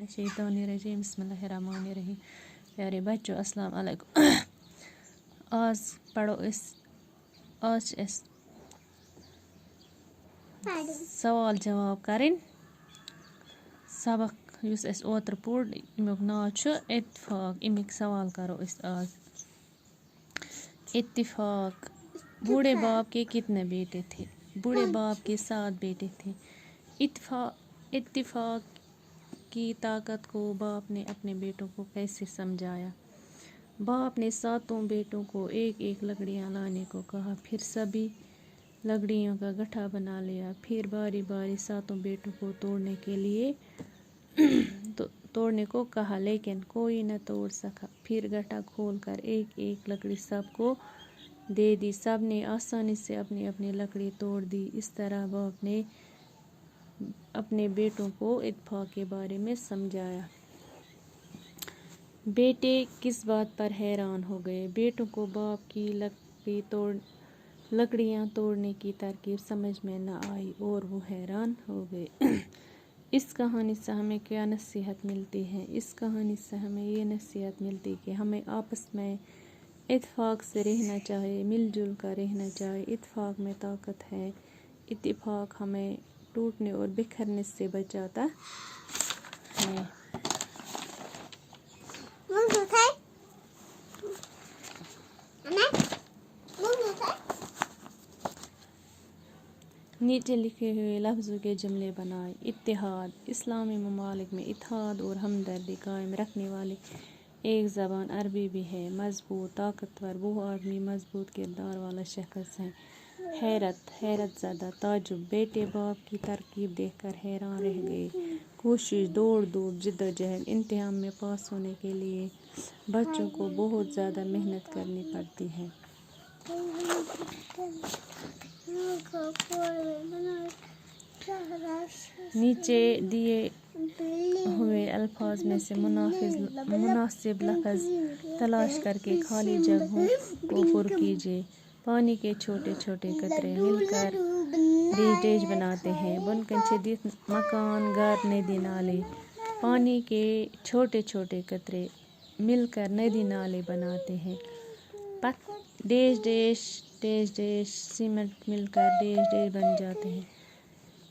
मिनशैतानिर्रजीम बिस्मिल्लाहिर्रहमानिर्रहीम। प्यारे बच्चों अस्सलाम वालेकुम। आज सवाल जवाब करें सबक युस अस ओत्र पोड़ अमुक नाव छु इत्तेफाक। अमिक सवाल करो अस आज। इत्तेफाक। बूढ़े बाप के कितने बेटे थे? बूढ़े बाप के 7 बेटे थे। इत्तेफाक की ताकत को बाप ने अपने बेटों को कैसे समझाया? बाप ने 7 बेटों को एक एक लकड़ियाँ लाने को कहा, फिर सभी लकड़ियों का गट्ठा बना लिया। फिर बारी बारी 7 बेटों को तोड़ने को कहा, लेकिन कोई न तोड़ सका। फिर गट्ठा खोलकर एक एक लकड़ी सबको दे दी। सब ने आसानी से अपनी अपनी लकड़ी तोड़ दी। इस तरह बाप ने अपने बेटों को इत्तेफाक के बारे में समझाया। बेटे किस बात पर हैरान हो गए? बेटों को बाप की लकड़ियाँ तोड़ने की तरकीब समझ में न आई और वो हैरान हो गए। इस कहानी से हमें क्या नसीहत मिलती है? इस कहानी से हमें ये नसीहत मिलती है कि हमें आपस में इत्तेफाक से रहना चाहिए, मिलजुल कर रहना चाहिए। इत्तेफाक में ताकत है। इत्तेफाक हमें टूटने और बिखरने से बचाता है। नीचे लिखे हुए लफ्ज़ों के जुमले बनाए। इत्तेहाद। इस्लामी ममालिक में इत्तेहाद और हमदर्दी कायम रखने वाली एक ज़बान अरबी भी है। मजबूत, ताकतवर, वो आदमी मजबूत किरदार वाला शख्स है। हैरत ज़दा, ताजुब, बेटे बाप की तरकीब देखकर हैरान रह गए। कोशिश, दौड़ धूप, जिद्दोजहद। इम्तिहान में पास होने के लिए बच्चों को बहुत ज़्यादा मेहनत करनी पड़ती है। नीचे दिए हुए अल्फाज में से मुनासिब लफ्ज़ तलाश करके खाली जगहों को पुर कीजिए। पानी के छोटे छोटे कतरे मिलकर देश बनाते हैं। बुनकर शदीद मकान, घर, नदी, नाले। पानी के छोटे छोटे कतरे मिलकर नदी नाले बनाते हैं। देश सीमेंट मिलकर देश बन जाते हैं।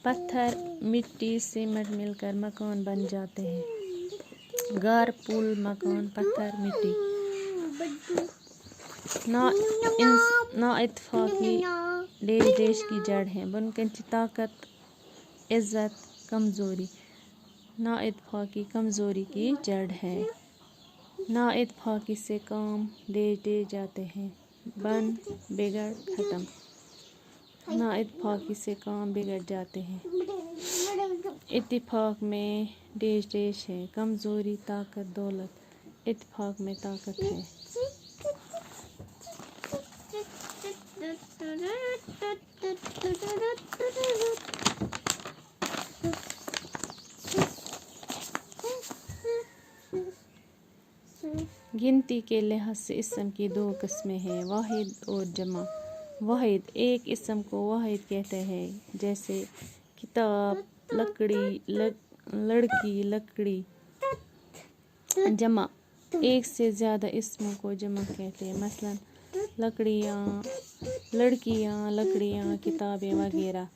पत्थर, मिट्टी, सीमेंट मिलकर मकान बन जाते हैं। घर, पुल, मकान, पत्थर, मिट्टी। ना इत्तेफाकी देश की जड़ है। बुनकर ताकत, इज्जत, कमज़ोरी। ना इत्तेफाकी कमज़ोरी की जड़ है। ना इत्तेफाकी से काम देश जाते हैं। बन, बिगड़, ख़त्म। ना इत्तेफाकी से काम बिगड़ जाते हैं। इत्तेफाक में देश है। कमज़ोरी, ताकत, दौलत। इत्तेफाक में ताकत है। गिनती के लिहाज से इस्म की 2 किस्में हैं, वाहिद और जमा। वाहिद, एक इस्म को वाहिद कहते हैं, जैसे किताब, लकड़ी, लड़की, लकड़ी। जमा, एक से ज़्यादा इस्मों को जमा कहते हैं, मसलन लड़कियाँ, लकड़ियाँ, किताबें वगैरह।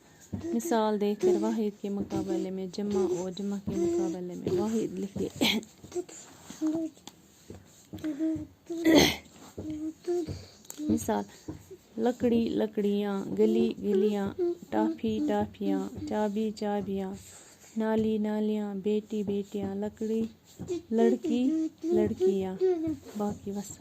मिसाल देकर वाहिद के मुकाबले में जमा और जमा के मुकाबले में वाहिद लिखिए। मिसाल, लकड़ी, लकड़ियाँ, गली, गलियाँ, टॉफ़ी, टॉफ़ियाँ, चाबी, चाबियाँ, नाली, नालियाँ, बेटी, बेटियाँ, लकड़ी, लड़की, लड़कियाँ। बाकी वस।